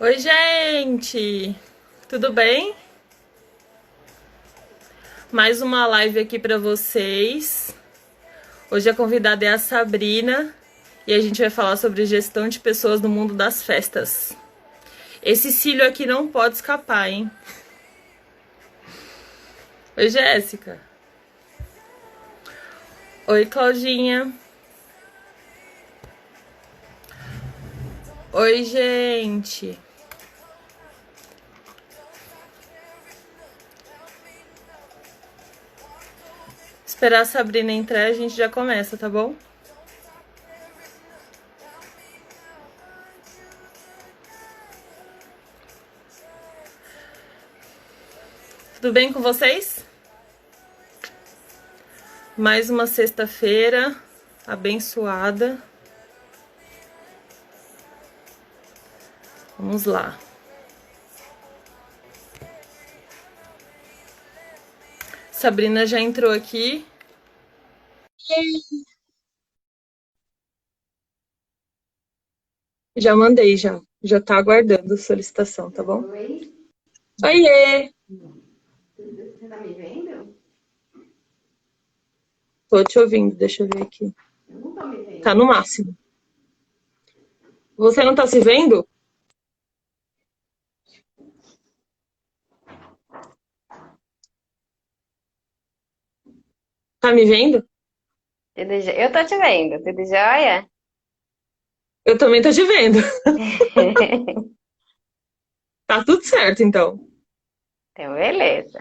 Oi, gente! Tudo bem? Mais uma live aqui para vocês. Hoje a convidada é a Sabrina e a gente vai falar sobre gestão de pessoas no mundo das festas. Esse cílio aqui não pode escapar, hein? Oi, Jéssica. Oi, Claudinha. Oi, gente. Esperar a Sabrina entrar, a gente já começa, tá bom? Tudo bem com vocês? Mais uma sexta-feira abençoada. Vamos lá. Sabrina já entrou aqui. Já mandei, já. Já tá aguardando a solicitação, tá bom? Oi, Oiê! você tá me vendo? Tô te ouvindo, deixa eu ver aqui. Eu não tô me Tá vendo. no máximo. Você não tá se vendo? Tá me vendo? Eu tô te vendo, tudo jóia? Eu também tô te vendo. Tá tudo certo, então. Então, beleza.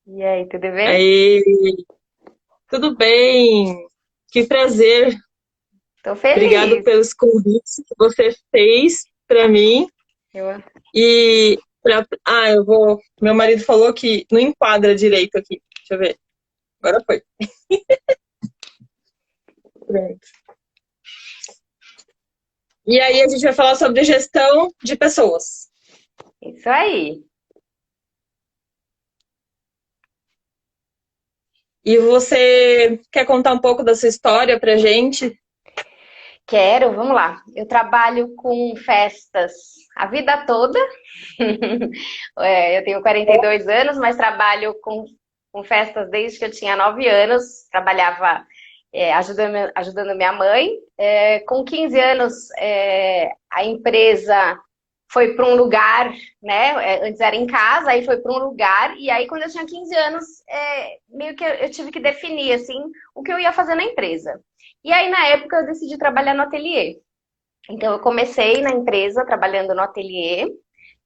E aí, tudo bem? Aí, tudo bem? Que prazer. Tô Obrigado feliz. pelos convites que você fez pra mim. Eu... Eu vou. Meu marido falou que não enquadra direito aqui. Deixa eu ver. Agora foi. Pronto. E aí a gente vai falar sobre gestão de pessoas. Isso aí. E você quer contar um pouco da sua história pra gente? Quero, vamos lá. Eu trabalho com festas a vida toda. Eu tenho 42 anos, mas trabalho com festas desde que eu tinha 9 anos. Trabalhava ajudando minha mãe. Com 15 anos, a empresa foi para um lugar, né? Antes era em casa, aí foi para um lugar. E aí, quando eu tinha 15 anos, meio que eu tive que definir, assim, o que eu ia fazer na empresa. E aí, na época, eu decidi trabalhar no ateliê. Então, eu comecei na empresa trabalhando no ateliê,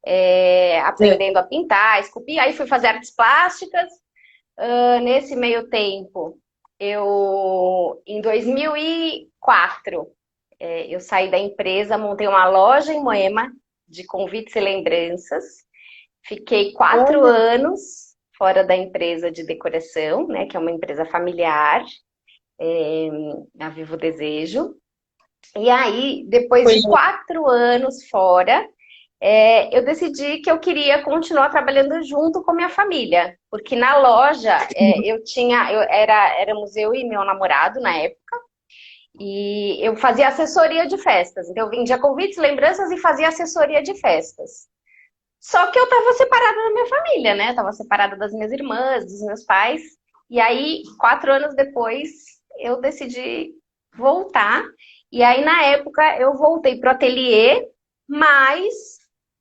É. aprendendo a pintar, esculpir. Aí, fui fazer artes plásticas. Nesse meio tempo, em 2004, eu saí da empresa, montei uma loja em Moema de convites e lembranças. Fiquei 4 anos fora da empresa de decoração, né, que é uma empresa familiar, a Vivo Desejo. E aí, depois Foi. de 4 anos fora, eu decidi que eu queria continuar trabalhando junto com minha família, porque na loja éramos eu e meu namorado na época, e eu fazia assessoria de festas. Então, eu vendia convites, lembranças e fazia assessoria de festas. Só que eu estava separada da minha família, né? Eu tava separada das minhas irmãs, dos meus pais. E aí, 4 anos depois, eu decidi voltar. E aí, na época, eu voltei pro ateliê, mas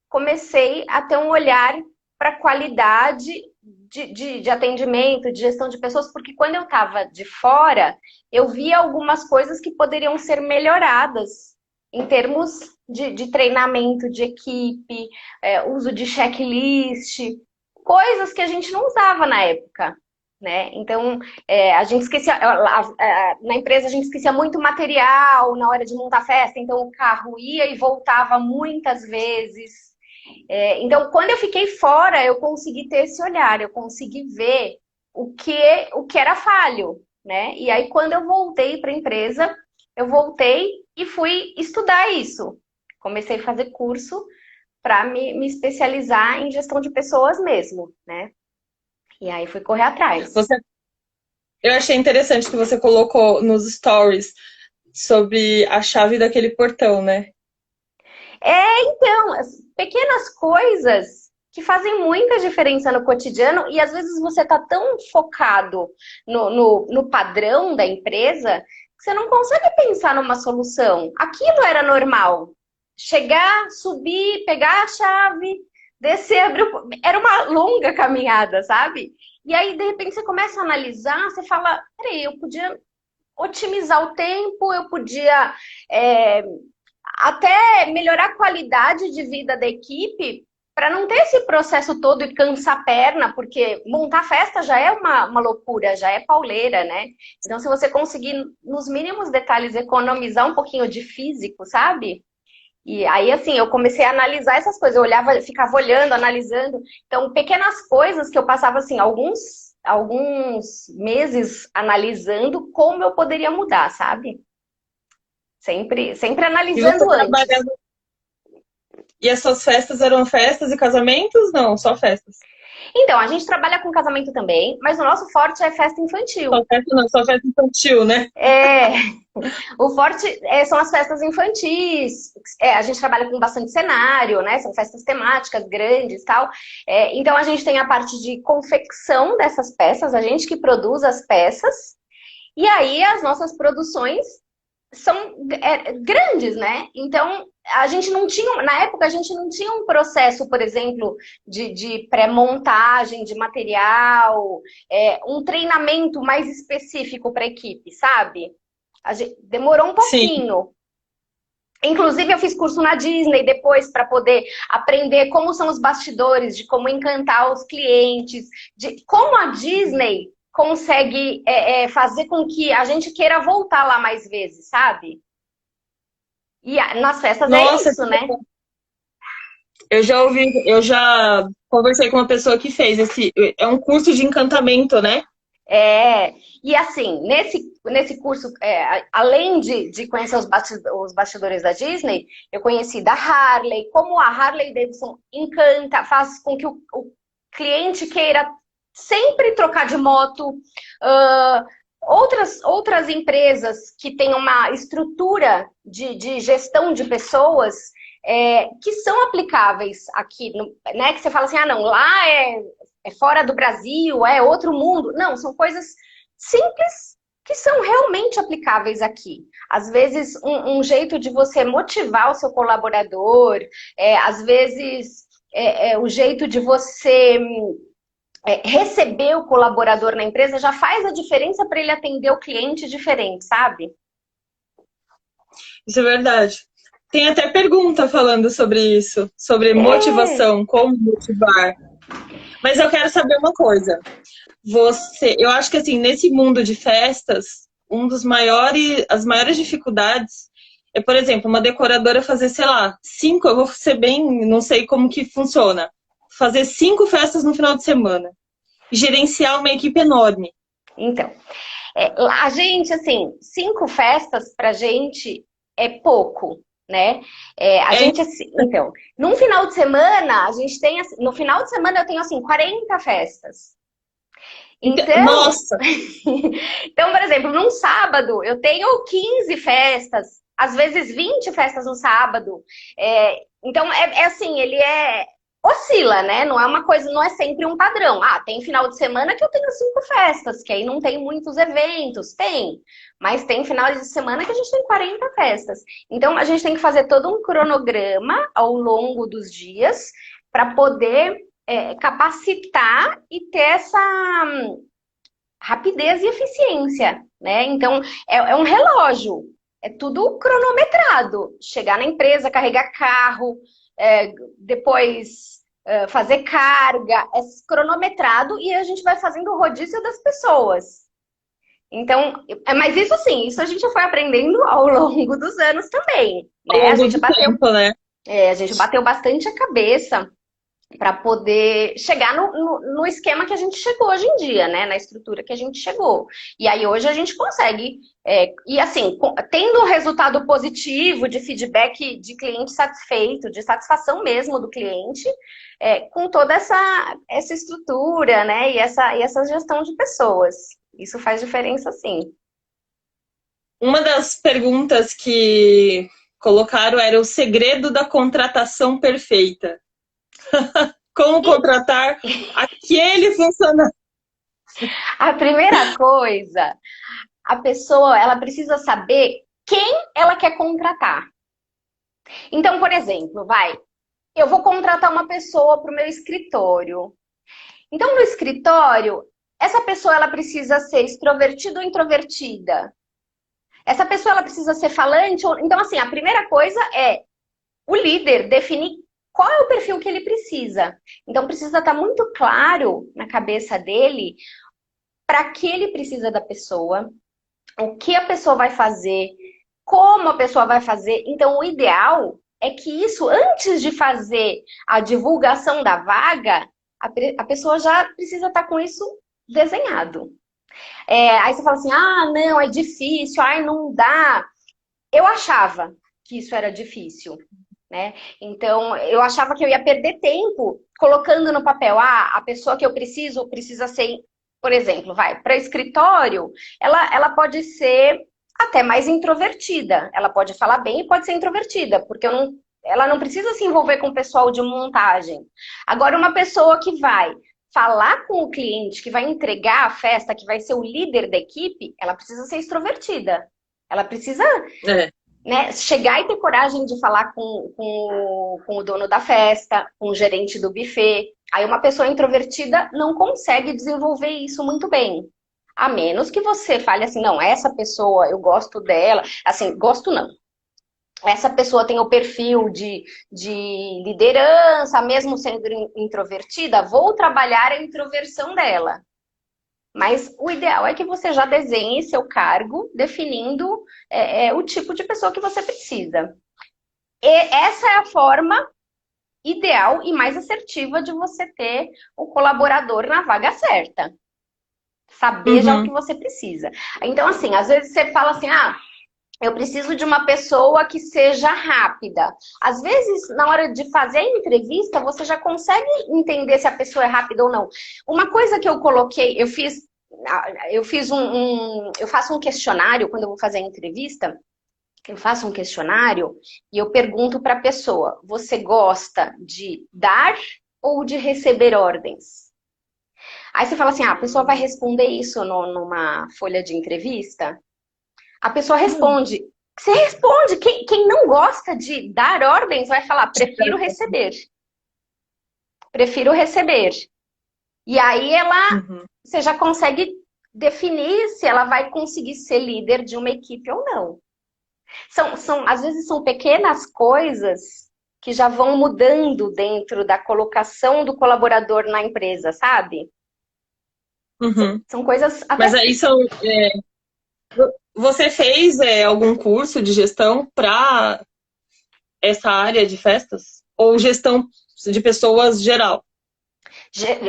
comecei a ter um olhar para qualidade de atendimento, de gestão de pessoas, porque quando eu estava de fora, eu via algumas coisas que poderiam ser melhoradas em termos de treinamento de equipe, uso de checklist, coisas que a gente não usava na época. Né? Então, a gente esquecia, na empresa a gente esquecia muito material na hora de montar festa, então o carro ia e voltava muitas vezes. Então, quando eu fiquei fora, eu consegui ter esse olhar, eu consegui ver o que era falho, né? E aí, quando eu voltei para a empresa, eu voltei e fui estudar isso. Comecei a fazer curso para me especializar em gestão de pessoas mesmo, né? E aí fui correr atrás. Você, eu achei interessante que você colocou nos stories sobre a chave daquele portão, né? Então, pequenas coisas que fazem muita diferença no cotidiano e às vezes você tá tão focado no padrão da empresa que você não consegue pensar numa solução. Aquilo era normal. Chegar, subir, pegar a chave, descer, abrir Era uma longa caminhada, sabe? E aí, de repente, você começa a analisar, você fala, peraí, eu podia otimizar o tempo, eu podia até melhorar a qualidade de vida da equipe para não ter esse processo todo e cansar a perna, porque montar festa já é uma loucura, já é pauleira, né? Então, se você conseguir, nos mínimos detalhes, economizar um pouquinho de físico, sabe? E aí, assim, eu comecei a analisar essas coisas. Eu olhava, ficava olhando, analisando. Então, pequenas coisas que eu passava, assim, alguns meses analisando como eu poderia mudar, sabe? Sempre E você analisando antes. trabalhava... E as suas festas eram festas e casamentos? Não, só festas. Então, a gente trabalha com casamento também, mas o nosso forte é festa infantil. Só festa não, só festa infantil, né? É, o forte são as festas infantis. A gente trabalha com bastante cenário, né? São festas temáticas grandes e tal. Então a gente tem a parte de confecção dessas peças, a gente que produz as peças. E aí as nossas produções são grandes, né? Então a gente não tinha, na época a gente não tinha um processo, por exemplo, de pré-montagem de material, um treinamento mais específico para a equipe, sabe? Demorou um Sim. pouquinho. Inclusive, eu fiz curso na Disney depois para poder aprender como são os bastidores, de como encantar os clientes, de como a Disney consegue fazer com que a gente queira voltar lá mais vezes, sabe? E nas festas Nossa, é isso, né? eu já conversei com uma pessoa que fez é um curso de encantamento, né? E assim, nesse curso, além de conhecer os bastidores da Disney, eu conheci da Harley, como a Harley Davidson encanta, faz com que o cliente queira sempre trocar de moto. Outras empresas que têm uma estrutura de gestão de pessoas que são aplicáveis aqui, né? Que você fala assim, ah, não, lá é fora do Brasil, é outro mundo. Não, são coisas simples que são realmente aplicáveis aqui. Às vezes, um jeito de você motivar o seu colaborador, às vezes, o jeito de você receber o colaborador na empresa já faz a diferença para ele atender o cliente diferente, sabe? Isso é verdade. Tem até pergunta falando sobre isso, sobre motivação, como motivar. Mas eu quero saber uma coisa. Eu acho que assim, nesse mundo de festas, as maiores dificuldades é, por exemplo, uma decoradora fazer, sei lá, 5, eu vou ser bem, não sei como que funciona, fazer 5 festas no final de semana e gerenciar uma equipe enorme. Então, a gente, assim, 5 festas pra gente é pouco, né? Gente, assim, então, num final de semana, a gente tem, assim, no final de semana eu tenho, assim, 40 festas. Então, nossa! Então, por exemplo, num sábado eu tenho 15 festas, às vezes 20 festas no sábado. Então, assim, oscila, né? Não é uma coisa, não é sempre um padrão. Ah, tem final de semana que eu tenho 5 festas, que aí não tem muitos eventos. Tem, mas tem final de semana que a gente tem 40 festas. Então, a gente tem que fazer todo um cronograma ao longo dos dias para poder capacitar e ter essa rapidez e eficiência, né? Então, é um relógio, é tudo cronometrado. Chegar na empresa, carregar carro, depois fazer carga, é cronometrado e a gente vai fazendo o rodízio das pessoas. Então, mas isso sim, isso a gente foi aprendendo ao longo dos anos também, né? A gente bateu bastante a cabeça para poder chegar no esquema que a gente chegou hoje em dia, né? Na estrutura que a gente chegou. E aí hoje a gente consegue, e assim, tendo um resultado positivo de feedback de cliente satisfeito, de satisfação mesmo do cliente, com toda essa estrutura, né? E essa gestão de pessoas. Isso faz diferença, sim. Uma das perguntas que Colocaram, era o segredo da contratação perfeita. Como contratar aquele funcionário. A primeira coisa, a pessoa, ela precisa saber quem ela quer contratar. Então, por exemplo, eu vou contratar uma pessoa para o meu escritório. Então, no escritório, essa pessoa ela precisa ser extrovertida ou introvertida? Essa pessoa ela precisa ser falante? Então, assim, a primeira coisa é o líder definir qual é o perfil que ele precisa. Então, precisa estar muito claro na cabeça dele para que ele precisa da pessoa, o que a pessoa vai fazer, como a pessoa vai fazer. Então, o ideal é que isso, antes de fazer a divulgação da vaga, a pessoa já precisa estar com isso desenhado. Aí você fala assim, ah, não, é difícil, ai, não dá. Eu achava que isso era difícil, né? Então, eu achava que eu ia perder tempo colocando no papel, a pessoa que eu preciso precisa ser, por exemplo, para escritório, ela pode ser até mais introvertida. Ela pode falar bem e pode ser introvertida, porque ela não precisa se envolver com o pessoal de montagem. Agora, uma pessoa que vai falar com o cliente, que vai entregar a festa, que vai ser o líder da equipe, ela precisa ser extrovertida. Ela precisa, né, chegar e ter coragem de falar com o dono da festa, com o gerente do buffet. Aí uma pessoa introvertida não consegue desenvolver isso muito bem. A menos que você fale assim, não, essa pessoa, eu gosto dela. Assim, gosto não. Essa pessoa tem o perfil de liderança, mesmo sendo introvertida, vou trabalhar a introversão dela. Mas o ideal é que você já desenhe seu cargo, definindo o tipo de pessoa que você precisa. E essa é a forma ideal e mais assertiva de você ter o colaborador na vaga certa. Saber já o que você precisa. Então, assim, às vezes você fala assim, eu preciso de uma pessoa que seja rápida. Às vezes, na hora de fazer a entrevista, você já consegue entender se a pessoa é rápida ou não. Uma coisa que eu coloquei, eu faço um questionário quando eu vou fazer a entrevista. Eu faço um questionário e eu pergunto para a pessoa: você gosta de dar ou de receber ordens? Aí você fala assim: a pessoa vai responder isso numa folha de entrevista? A pessoa responde. Você responde. Quem não gosta de dar ordens vai falar: prefiro receber. Prefiro receber. E aí você já consegue definir se ela vai conseguir ser líder de uma equipe ou não. Às vezes são pequenas coisas que já vão mudando dentro da colocação do colaborador na empresa, sabe? São coisas... Mas aí você fez algum curso de gestão para essa área de festas? Ou gestão de pessoas geral?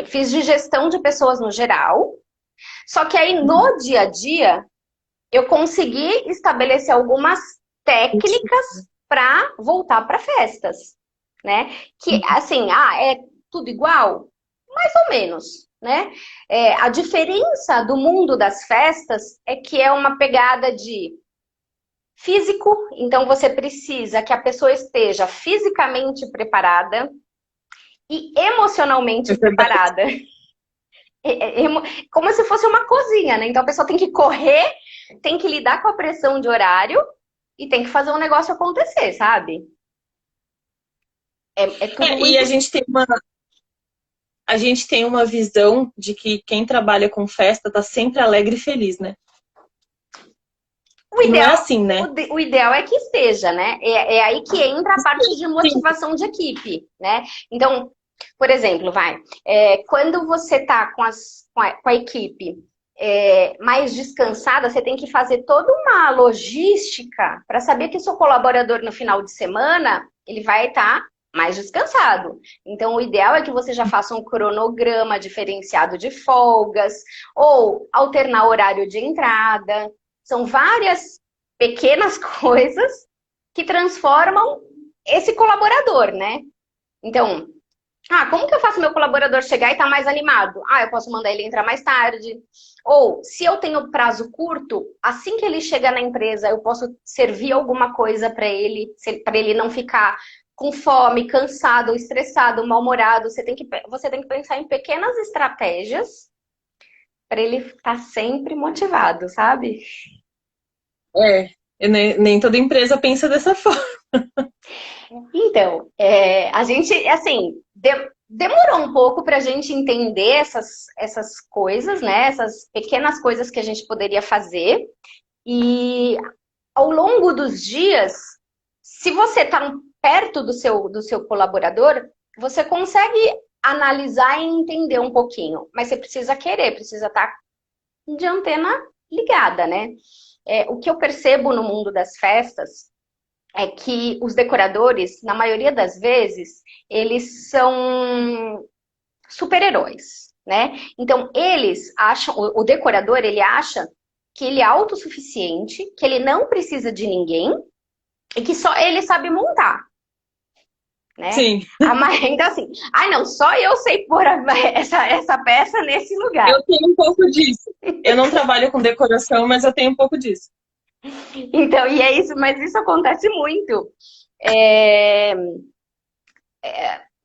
Fiz de gestão de pessoas no geral. Só que aí no dia a dia eu consegui estabelecer algumas técnicas para voltar para festas, né? Que assim, é tudo igual? Mais ou menos, né? A diferença do mundo das festas é que é uma pegada de físico, então você precisa que a pessoa esteja fisicamente preparada e emocionalmente preparada. Como se fosse uma cozinha, né? Então a pessoa tem que correr, tem que lidar com a pressão de horário e tem que fazer um negócio acontecer, sabe? Tudo muito... E a gente tem uma visão de que quem trabalha com festa tá sempre alegre e feliz, né? O ideal, não é assim, né? O ideal é que esteja, né? É aí que entra a parte de motivação de equipe, né? Então, por exemplo, quando você tá com a equipe mais descansada, você tem que fazer toda uma logística para saber que o seu colaborador no final de semana, ele vai estar mais descansado. Então, o ideal é que você já faça um cronograma diferenciado de folgas ou alternar horário de entrada. São várias pequenas coisas que transformam esse colaborador, né? Então, Ah, como que eu faço meu colaborador chegar e estar mais animado? Ah, eu posso mandar ele entrar mais tarde. Ou, se eu tenho prazo curto, assim que ele chega na empresa, eu posso servir alguma coisa para ele não ficar com fome, cansado, estressado, mal-humorado. Você tem que pensar em pequenas estratégias para ele estar sempre motivado, sabe? É, nem toda empresa pensa dessa forma. Então, a gente, assim, demorou um pouco para a gente entender essas coisas, né? Essas pequenas coisas que a gente poderia fazer. E ao longo dos dias, se você está perto do seu colaborador, você consegue analisar e entender um pouquinho. Mas você precisa querer, precisa estar de antena ligada, né? O que eu percebo no mundo das festas é que os decoradores, na maioria das vezes, eles são super-heróis, né? Então, eles acham, o decorador, ele acha que ele é autossuficiente, que ele não precisa de ninguém e que só ele sabe montar, né? Sim, Então, assim, ai não, só eu sei pôr essa peça nesse lugar. eu tenho um pouco disso. Eu não trabalho com decoração, mas eu tenho um pouco disso. Então, e é isso, mas isso acontece muito. É,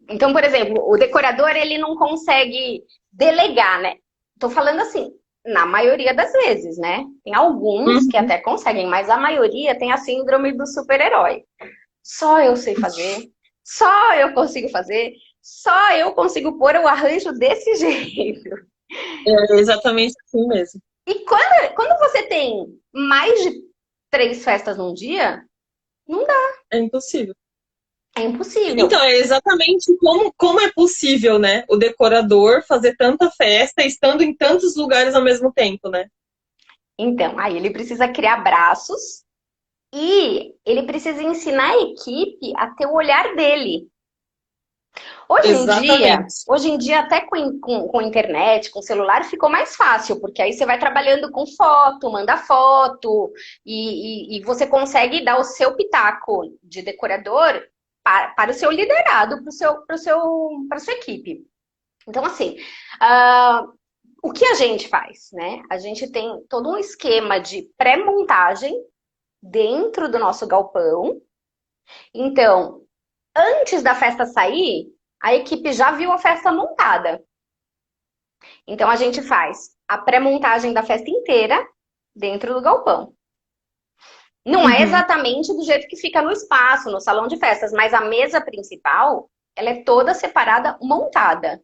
Então, por exemplo, o decorador ele não consegue delegar, né? Tô falando assim, na maioria das vezes, né? Tem alguns que Uhum. até conseguem, mas a maioria tem a síndrome do super-herói. Só eu sei fazer, só eu consigo fazer, só eu consigo pôr o arranjo desse jeito. É exatamente assim mesmo. E quando você tem mais de 3 festas num dia, não dá, É impossível. é impossível. Então, é exatamente como é possível, né? O decorador fazer tanta festa estando em tantos lugares ao mesmo tempo, né? Então, aí ele precisa criar braços e ele precisa ensinar a equipe a ter o olhar dele. Exatamente. Hoje em dia até com internet, com celular, ficou mais fácil, porque aí você vai trabalhando com foto, manda foto, e você consegue dar o seu pitaco de decorador para o seu liderado, para a sua equipe. Então, assim, o que a gente faz, né? A gente tem todo um esquema de pré-montagem dentro do nosso galpão. Então, antes da festa sair, a equipe já viu a festa montada. Então, a gente faz a pré-montagem da festa inteira dentro do galpão. Não é Uhum. exatamente do jeito que fica no espaço, no salão de festas, mas a mesa principal, ela é toda separada, montada.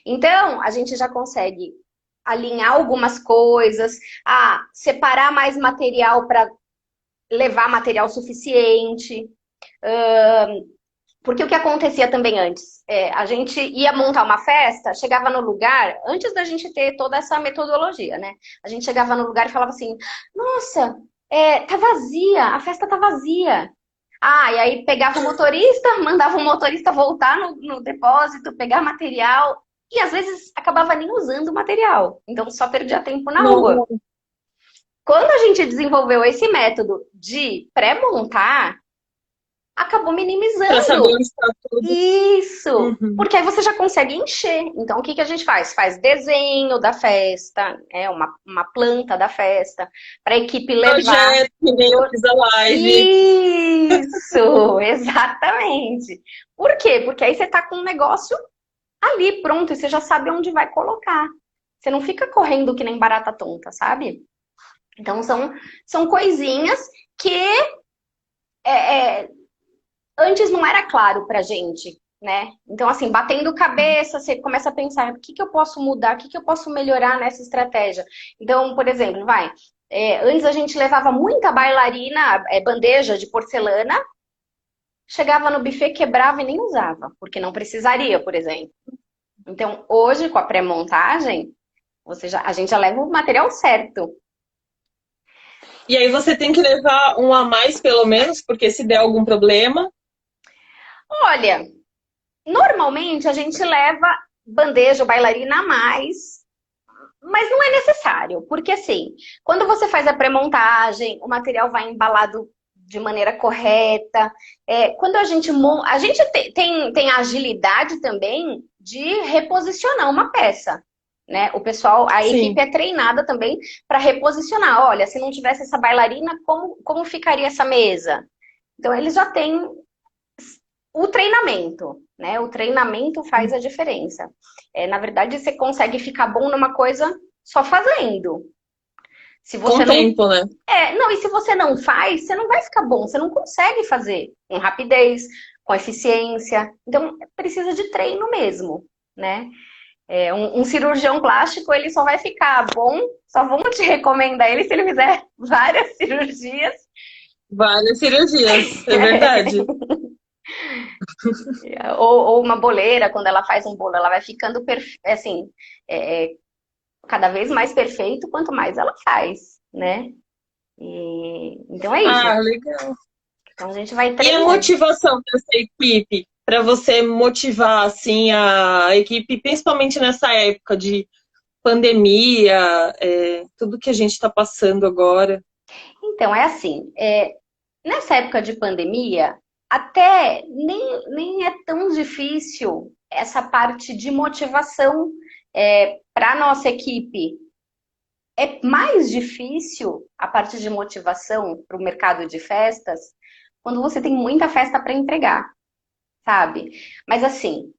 Então, a gente já consegue alinhar algumas coisas, separar mais material para levar material suficiente. Porque o que acontecia também antes? A gente ia montar uma festa, chegava no lugar, antes da gente ter toda essa metodologia, né? A gente chegava no lugar e falava assim: nossa, tá vazia, a festa tá vazia. E aí pegava o motorista, mandava o motorista voltar no depósito, pegar material, e às vezes acabava nem usando o material, então só perdia tempo na rua. Não, Quando a gente desenvolveu esse método de pré-montar, acabou para saber minimizando onde está tudo. isso, Uhum. porque aí você já consegue encher. Então, o que que a gente faz? Faz desenho da festa, uma planta da festa, para a equipe levar. Projeto, que nem eu fiz a live. Isso, exatamente. Por quê? Porque aí você tá com um negócio ali pronto e você já sabe onde vai colocar. Você não fica correndo que nem barata tonta, sabe? Então, são coisinhas que é, é, antes não era claro pra gente, né? Então, assim, batendo cabeça, você começa a pensar, o que que eu posso mudar, o que que eu posso melhorar nessa estratégia? Então, por exemplo, antes a gente levava muita bailarina, bandeja de porcelana, chegava no buffet, quebrava e nem usava, porque não precisaria, por exemplo. Então, hoje, com a pré-montagem, a gente já leva o material certo. E aí você tem que levar um a mais, pelo menos, porque se der algum problema. Olha, normalmente a gente leva bandeja ou bailarina a mais. Mas não é necessário, porque assim, quando você faz a pré-montagem, o material vai embalado de maneira correta. Quando a gente tem agilidade também de reposicionar uma peça, né? O pessoal, a equipe Sim. é treinada também para reposicionar. Olha, se não tivesse essa bailarina, como ficaria essa mesa? Então, eles já têm o treinamento, né? O treinamento faz a diferença. Na verdade, você consegue ficar bom numa coisa só fazendo. Se Com você o não. tempo, né? Não, e se você não faz, você não vai ficar bom, você não consegue fazer com rapidez, com eficiência. Então, precisa de treino mesmo, né? Um cirurgião plástico, ele só vai ficar bom, só vão te recomendar ele se ele fizer várias cirurgias. Várias cirurgias, é verdade. Ou uma boleira, quando ela faz um bolo, ela vai ficando assim, cada vez mais perfeito quanto mais ela faz, né? Então é isso. Ah, legal. Então a gente vai E a treinando. motivação dessa equipe, para você motivar assim a equipe, principalmente nessa época de pandemia, tudo que a gente está passando agora. Então, é assim, nessa época de pandemia, até nem é tão difícil essa parte de motivação para a nossa equipe. É mais difícil a parte de motivação para o mercado de festas quando você tem muita festa para entregar, sabe? Mas assim,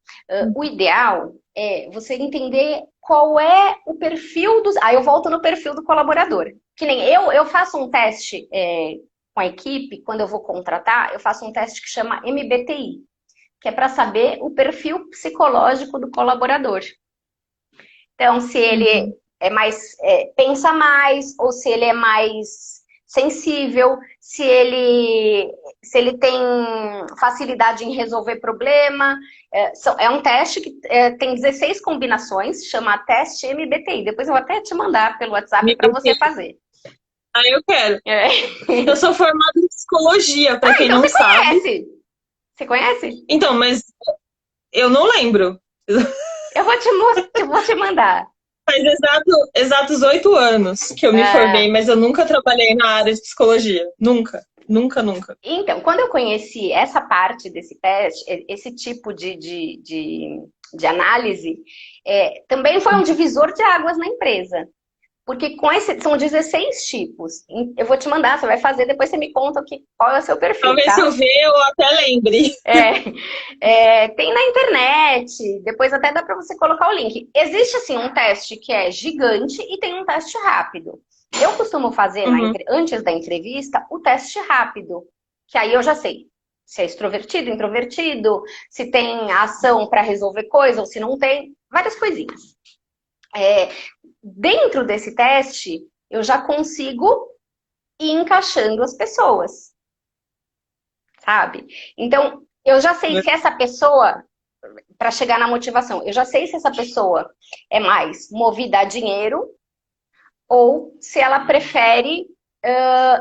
o ideal é você entender qual é o perfil dos. Aí eu volto no perfil do colaborador. Que nem eu faço um teste com a equipe, quando eu vou contratar, eu faço um teste que chama MBTI, que é para saber o perfil psicológico do colaborador. Então, se ele pensa mais, ou se ele é mais sensível, se ele tem facilidade em resolver problema. É um teste que tem 16 combinações, chama teste MBTI. Depois eu vou até te mandar pelo WhatsApp para você fazer. Ah, eu quero. Eu sou formada em psicologia, para quem então não você sabe. conhece? Você conhece? Então, mas eu não lembro. Eu vou te mandar. Faz exatos 8 anos que eu me formei, mas eu nunca trabalhei na área de psicologia. Nunca, nunca, nunca. Então, quando eu conheci essa parte desse teste, esse tipo de análise, também foi um divisor de águas na empresa. Porque são 16 tipos. Eu vou te mandar, você vai fazer, depois você me conta qual é o seu perfil, Talvez tá? se eu ver, eu até lembre. Tem na internet, depois até dá para você colocar o link. Existe, assim, um teste que é gigante e tem um teste rápido. Eu costumo fazer, antes da entrevista, o teste rápido, que aí eu já sei se é extrovertido, introvertido, se tem ação para resolver coisa ou se não tem, várias coisinhas. Dentro desse teste, eu já consigo ir encaixando as pessoas, sabe? Então, eu já sei se essa pessoa, para chegar na motivação, eu já sei se essa pessoa é mais movida a dinheiro ou se ela prefere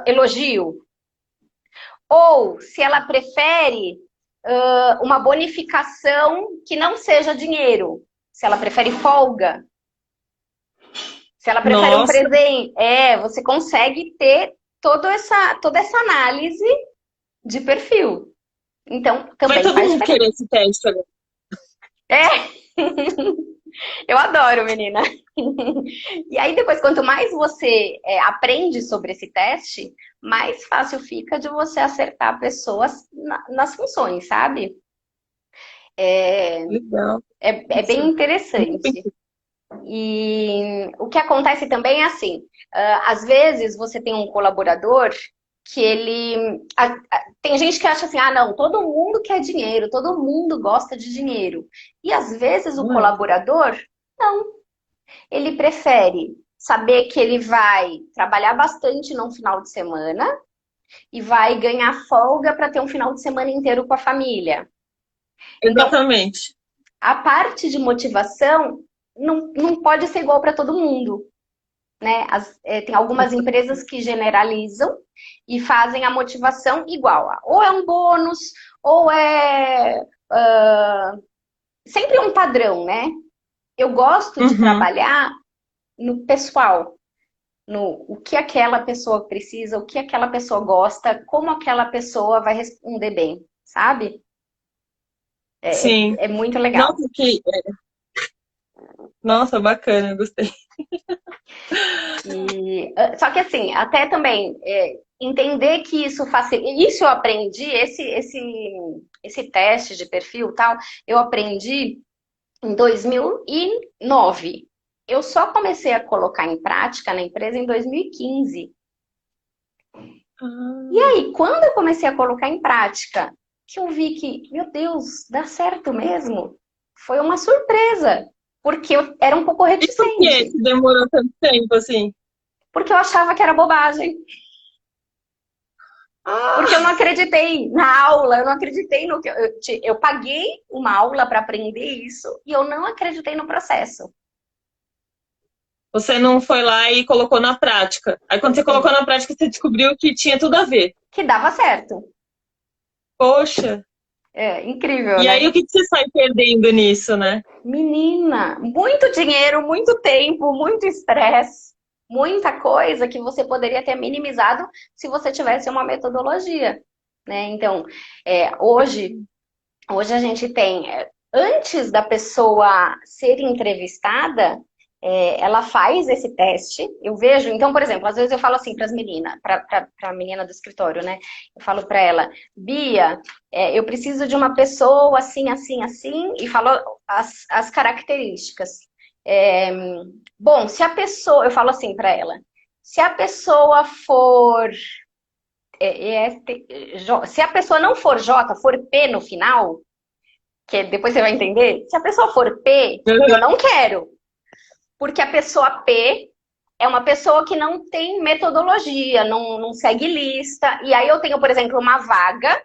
elogio. Ou se ela prefere uma bonificação que não seja dinheiro. Se ela prefere folga. Se ela prefere um presente. Você consegue ter toda essa análise de perfil. Então, também vai todo faz mundo diferença. querer esse teste agora. Eu adoro, menina. E aí, depois, quanto mais você aprende sobre esse teste, mais fácil fica de você acertar pessoas nas funções, sabe? Legal. É bem interessante. E o que acontece também é assim, às vezes você tem um colaborador que ele... Tem gente que acha assim, não, todo mundo quer dinheiro, todo mundo gosta de dinheiro. E às vezes o colaborador, não. Ele prefere saber que ele vai trabalhar bastante no final de semana e vai ganhar folga para ter um final de semana inteiro com a família. Exatamente. Então, a parte de motivação não pode ser igual para todo mundo. Né? Tem algumas empresas que generalizam e fazem a motivação igual. Ou é um bônus, ou é sempre um padrão, né? Eu gosto de trabalhar no pessoal. no o que aquela pessoa precisa, o que aquela pessoa gosta, como aquela pessoa vai responder bem, sabe? Sim. É muito legal. Nossa, Nossa, bacana, gostei. Só que assim, até também entender que isso facilita. Isso eu aprendi, esse teste de perfil e tal, eu aprendi em 2009. Eu só comecei a colocar em prática na empresa em 2015. E Ah, aí, quando eu comecei a colocar em prática, que eu vi que, meu Deus, dá certo mesmo, foi uma surpresa, porque eu era um pouco e por que reticente, que demorou tanto tempo assim? porque eu achava que era bobagem. Porque eu não Ah, acreditei na aula, eu não acreditei no que eu paguei uma aula para aprender isso e eu não acreditei no processo. você não foi lá e colocou na prática. Aí quando você colocou na prática, você descobriu que tinha tudo a ver. Que dava certo. Poxa. É incrível, E né? aí o que que você sai perdendo nisso, né? Menina, muito dinheiro, muito tempo, muito estresse, muita coisa que você poderia ter minimizado se você tivesse uma metodologia, né? Então, hoje a gente tem, antes da pessoa ser entrevistada, ela faz esse teste. Eu vejo, então, por exemplo, às vezes eu falo assim para as meninas, para a menina do escritório, né? Eu falo para ela, Bia, eu preciso de uma pessoa assim, assim, assim, e falo as características. É, bom, se a pessoa, eu falo assim para ela, se a pessoa for, se a pessoa não for J, for P no final, que depois você vai entender, se a pessoa for P, eu não quero, porque a pessoa P é uma pessoa que não tem metodologia, não segue lista, e aí eu tenho, por exemplo, uma vaga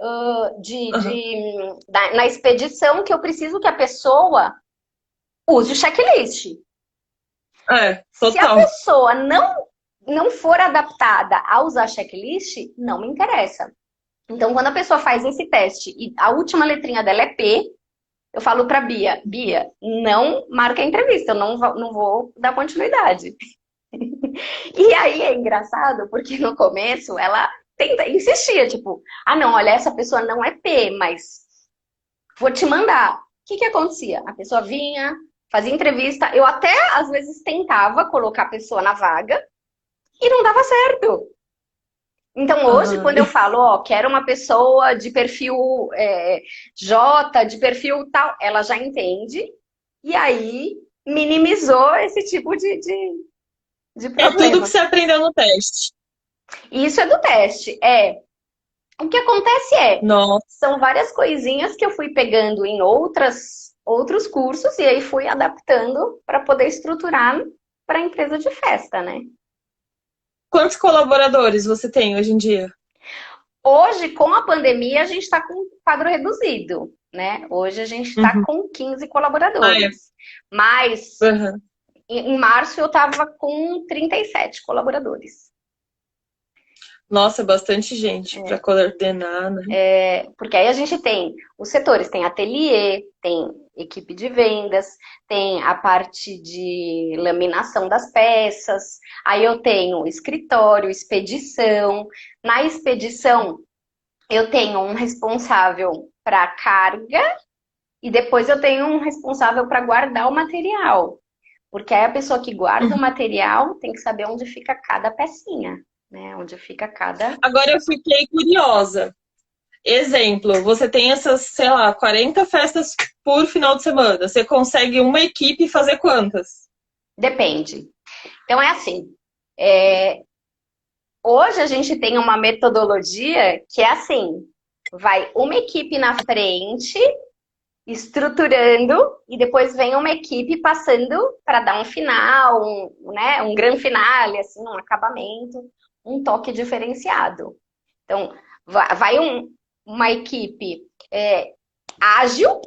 Uhum. na expedição que eu preciso que a pessoa use o checklist. É, Se a total. pessoa não for adaptada a usar checklist, não me interessa. Então, quando a pessoa faz esse teste e a última letrinha dela é P, eu falo para Bia, Bia, não marca a entrevista, eu não vou dar continuidade. E aí é engraçado, porque no começo ela insistia, tipo, ah não, olha, essa pessoa não é P, mas vou te mandar. O que que acontecia? A pessoa vinha, fazia entrevista, eu até às vezes tentava colocar a pessoa na vaga e não dava certo. Então hoje, quando eu Ai. falo, ó, quero uma pessoa de perfil J, de perfil tal, ela já entende e aí minimizou esse tipo de É tudo que problema. você aprendeu no teste. E isso é do teste. O que acontece Nossa. são várias coisinhas que eu fui pegando em outros cursos e aí fui adaptando para poder estruturar para a empresa de festa, né? Quantos colaboradores você tem hoje em dia? Hoje, com a pandemia, a gente está com um quadro reduzido, né? Hoje a gente está Uhum. com 15 Ah, é. colaboradores. Mas Uhum. em março eu estava com 37 colaboradores. Nossa, bastante gente para coordenar, né? Porque aí a gente tem os setores, tem ateliê, tem equipe de vendas, tem a parte de laminação das peças, aí eu tenho escritório, expedição. Na expedição, eu tenho um responsável para carga e depois eu tenho um responsável para guardar o material. Porque aí a pessoa que guarda o Uhum. material tem que saber onde fica cada pecinha, né? Onde fica cada. Agora eu fiquei curiosa. Exemplo, você tem essas, sei lá, 40 festas por final de semana. Você consegue uma equipe fazer quantas? Depende. Então é assim. é, Hoje a gente tem uma metodologia que é assim: vai uma equipe na frente, estruturando, e depois vem uma equipe passando para dar um final, né, um grande finale, assim, um acabamento, um toque diferenciado. Então, vai uma equipe ágil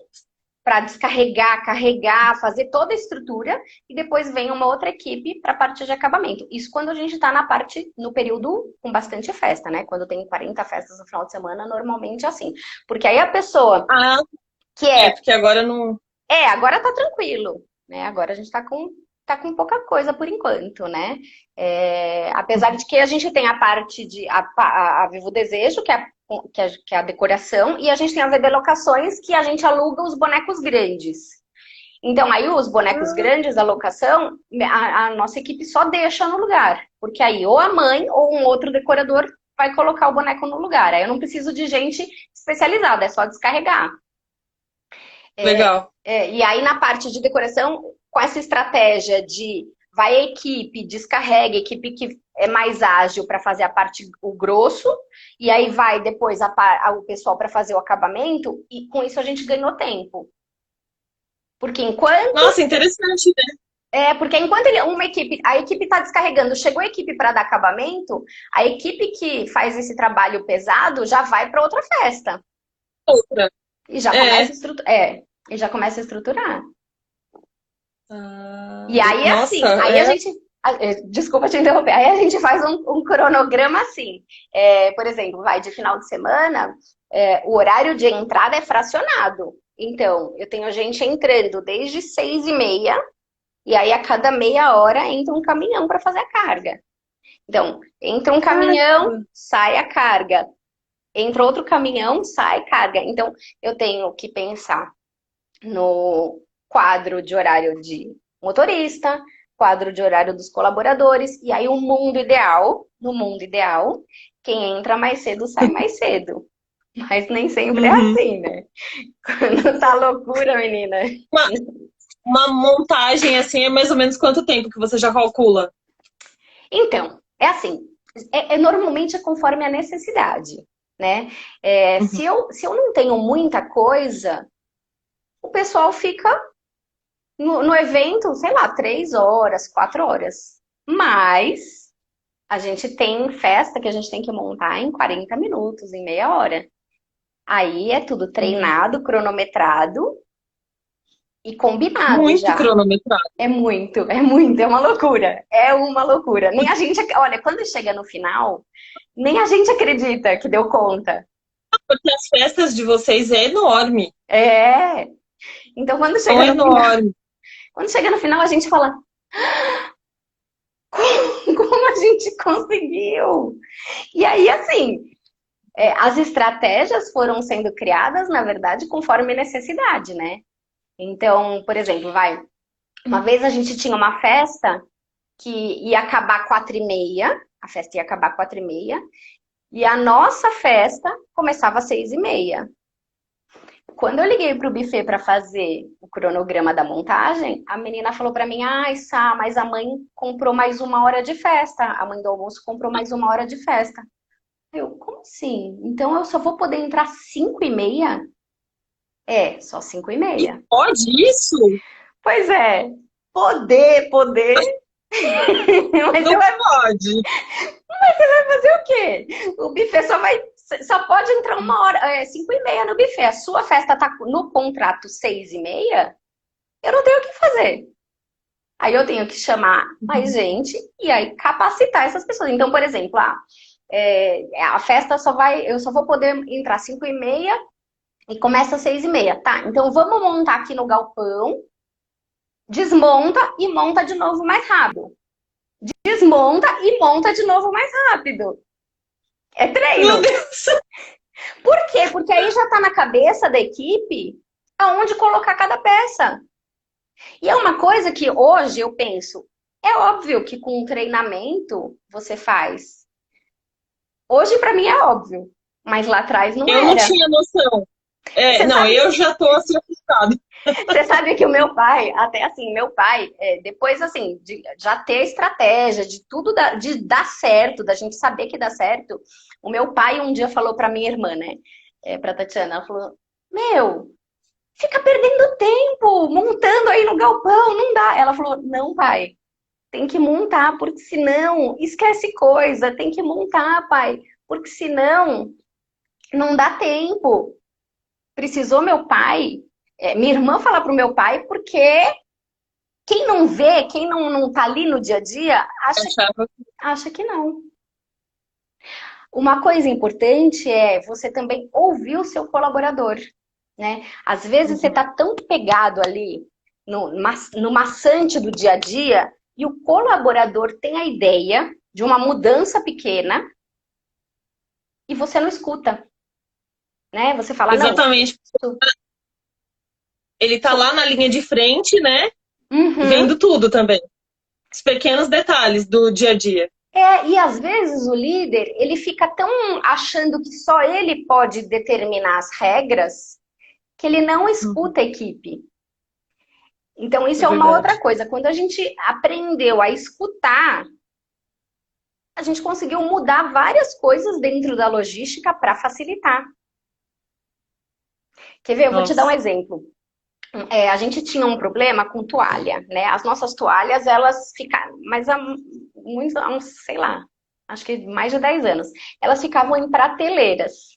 para descarregar, carregar, fazer toda a estrutura e depois vem uma outra equipe para a parte de acabamento. Isso quando a gente está no período com bastante festa, né? Quando tem 40 festas no final de semana, normalmente é assim. Porque aí a pessoa Ah, que é, porque agora não. agora tá tranquilo, né? Agora a gente tá com tá com pouca coisa por enquanto, né? Apesar de que a gente tem a parte de a Vivo Desejo, que é a decoração, e a gente tem a VD Locações, que a gente aluga os bonecos grandes. Então, aí os bonecos grandes da locação, a nossa equipe só deixa no lugar. Porque aí ou a mãe ou um outro decorador vai colocar o boneco no lugar. Aí eu não preciso de gente especializada, é só descarregar. Legal. E aí na parte de decoração, com essa estratégia de vai a equipe, descarrega, a equipe que é mais ágil para fazer a parte, o grosso, e aí vai depois o pessoal para fazer o acabamento, e com isso a gente ganhou tempo. Porque Nossa, interessante, né? Porque enquanto a equipe está descarregando, chegou a equipe para dar acabamento, a equipe que faz esse trabalho pesado já vai para outra festa. Outra. E já começa a estruturar. E já começa a estruturar. E aí, Nossa, assim, aí a gente. Desculpa te interromper. Aí a gente faz um cronograma assim. Por exemplo, vai de final de semana, o horário de entrada é fracionado. Então, eu tenho gente entrando desde 6h30, e aí a cada meia hora entra um caminhão para fazer a carga. Então, entra um caminhão, sai a carga. Entra outro caminhão, sai carga. Então, eu tenho que pensar no quadro de horário de motorista, quadro de horário dos colaboradores, e aí no mundo ideal, quem entra mais cedo sai mais cedo. Mas nem sempre é assim, né? Quando tá loucura, menina. Uma montagem assim é mais ou menos quanto tempo que você já calcula? Então, é assim, normalmente é conforme a necessidade, né? Se eu não tenho muita coisa, o pessoal fica no evento, sei lá, 3 horas, 4 horas. Mas a gente tem festa que a gente tem que montar em 40 minutos, em meia hora. Aí é tudo treinado, cronometrado e combinado Muito já. cronometrado. É muito, é uma loucura. É uma loucura. Nem a gente, olha, quando chega no final, nem a gente acredita que deu conta. Porque as festas de vocês é enorme. Então quando São chega no final, enormes. a gente fala, como a gente conseguiu? E aí, assim, as estratégias foram sendo criadas, na verdade, conforme necessidade, né? Então, por exemplo, uma vez a gente tinha uma festa que ia acabar 4h30, a festa ia acabar 4h30, e a nossa festa começava às 6h30. Quando eu liguei para o buffet para fazer o cronograma da montagem, a menina falou para mim, ai, Sá, mas a mãe comprou mais 1 hora de festa. A mãe do almoço comprou mais 1 hora de festa. Eu, como assim? Então eu só vou poder entrar 5h30? Só 5h30. Pode isso? Pois é, poder. Mas Não pode. vai fazer o quê? O buffet só pode entrar 1 hora, 5h30 no buffet. A sua festa tá no contrato 6h30, eu não tenho o que fazer. Aí eu tenho que chamar mais gente e aí capacitar essas pessoas. Então, por exemplo, a festa eu só vou poder entrar 5h30 e começa às 6h30. Tá, então vamos montar aqui no galpão, desmonta e monta de novo mais rápido. Desmonta e monta de novo mais rápido. É treino. Meu Deus. Por quê? Porque aí já tá na cabeça da equipe aonde colocar cada peça. E é uma coisa que hoje eu penso, é óbvio que com treinamento você faz. Hoje pra mim é óbvio, mas lá atrás não era. Eu não tinha noção. Eu já tô assim assustado. Você sabe que o meu pai, até assim, depois assim, de já ter estratégia, de tudo de dar certo, da gente saber que dá certo, o meu pai um dia falou pra minha irmã, né, pra Tatiana, ela falou, fica perdendo tempo montando aí no galpão, não dá. Ela falou, não, pai, tem que montar, porque senão esquece coisa, tem que montar, pai, porque senão não dá tempo. Precisou meu pai, minha irmã falar pro meu pai, porque quem não vê, quem não tá ali no dia a dia, acha que não. Uma coisa importante é você também ouvir o seu colaborador, né? Às vezes você tá tão pegado ali no maçante do dia a dia e o colaborador tem a ideia de uma mudança pequena e você não escuta, né? Você fala, não. Exatamente. Ele tá lá na linha de frente, né? Uhum. Vendo tudo também. Os pequenos detalhes do dia a dia. E às vezes o líder, ele fica tão achando que só ele pode determinar as regras que ele não escuta a equipe. Então, isso É é uma verdade. outra coisa. Quando a gente aprendeu a escutar, a gente conseguiu mudar várias coisas dentro da logística para facilitar. Quer ver? Eu vou te dar um Nossa. exemplo. A gente tinha um problema com toalha, né? As nossas toalhas, elas ficaram, mas sei lá, acho que mais de 10 anos, elas ficavam em prateleiras.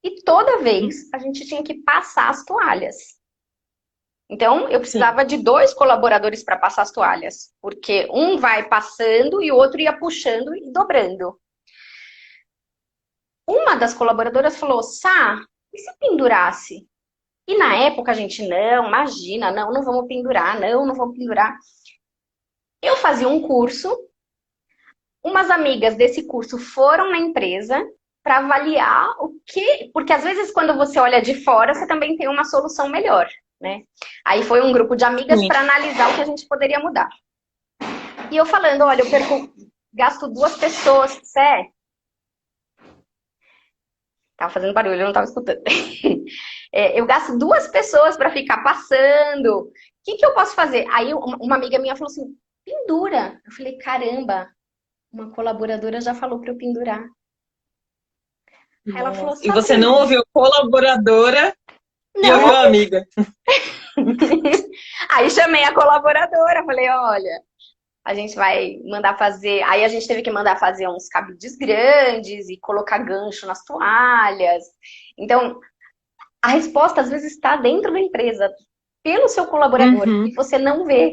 E toda vez a gente tinha que passar as toalhas. Então, eu Sim. precisava de 2 colaboradores para passar as toalhas, porque um vai passando e o outro ia puxando e dobrando. Uma das colaboradoras falou: Sá, e se pendurasse? E na época a gente, não, imagina, não, não vamos pendurar, não, não vamos pendurar. Eu fazia um curso, umas amigas desse curso foram na empresa para avaliar o que. Porque às vezes, quando você olha de fora, você também tem uma solução melhor, né? Aí foi um grupo de amigas Sim. para analisar o que a gente poderia mudar. E eu falando, olha, gasto 2 pessoas, Sé. Tava fazendo barulho, eu não tava escutando. Eu gasto 2 pessoas para ficar passando. O que eu posso fazer? Aí uma amiga minha falou assim, pendura. Eu falei, caramba, uma colaboradora já falou para eu pendurar. Aí ela falou, Nossa. E você não Sabrina, ouviu colaboradora e ouviu não. a amiga. Aí chamei a colaboradora, falei, olha, a gente vai mandar fazer. Aí a gente teve que mandar fazer uns cabides grandes e colocar gancho nas toalhas. Então, a resposta às vezes está dentro da empresa, pelo seu colaborador, e Uhum. você não vê.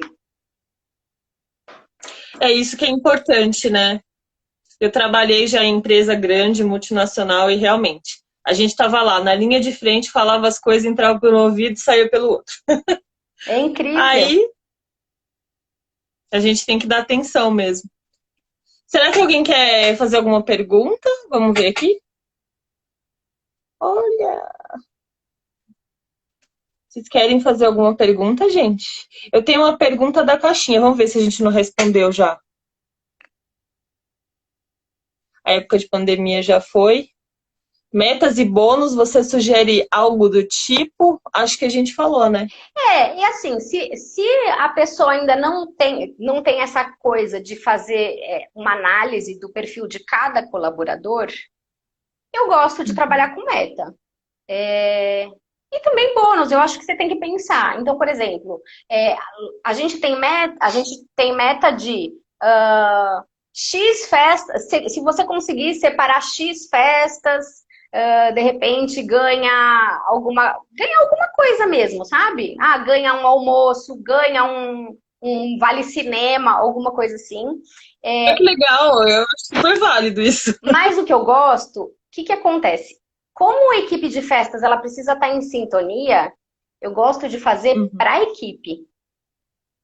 É isso que é importante, né? Eu trabalhei já em empresa grande, multinacional, e realmente, a gente estava lá na linha de frente, falava as coisas, entrava por um ouvido e saía pelo outro. É incrível. Aí a gente tem que dar atenção mesmo. Será que alguém quer fazer alguma pergunta? Vamos ver aqui. Olha, vocês querem fazer alguma pergunta, gente? Eu tenho uma pergunta da caixinha, vamos ver se a gente não respondeu já. A época de pandemia já foi. Metas e bônus, você sugere algo do tipo? Acho que a gente falou, né? E assim, se a pessoa ainda não tem essa coisa de fazer uma análise do perfil de cada colaborador, eu gosto de trabalhar com meta. E também bônus, eu acho que você tem que pensar. Então, por exemplo, a gente tem meta de X festas. Se você conseguir separar X festas, de repente ganha alguma coisa mesmo, sabe? Ah, ganha um almoço, ganha um vale cinema, alguma coisa assim. Que legal, eu acho super válido isso. Mas o que eu gosto, o que acontece? Como a equipe de festas ela precisa estar em sintonia, eu gosto de fazer Uhum. para a equipe,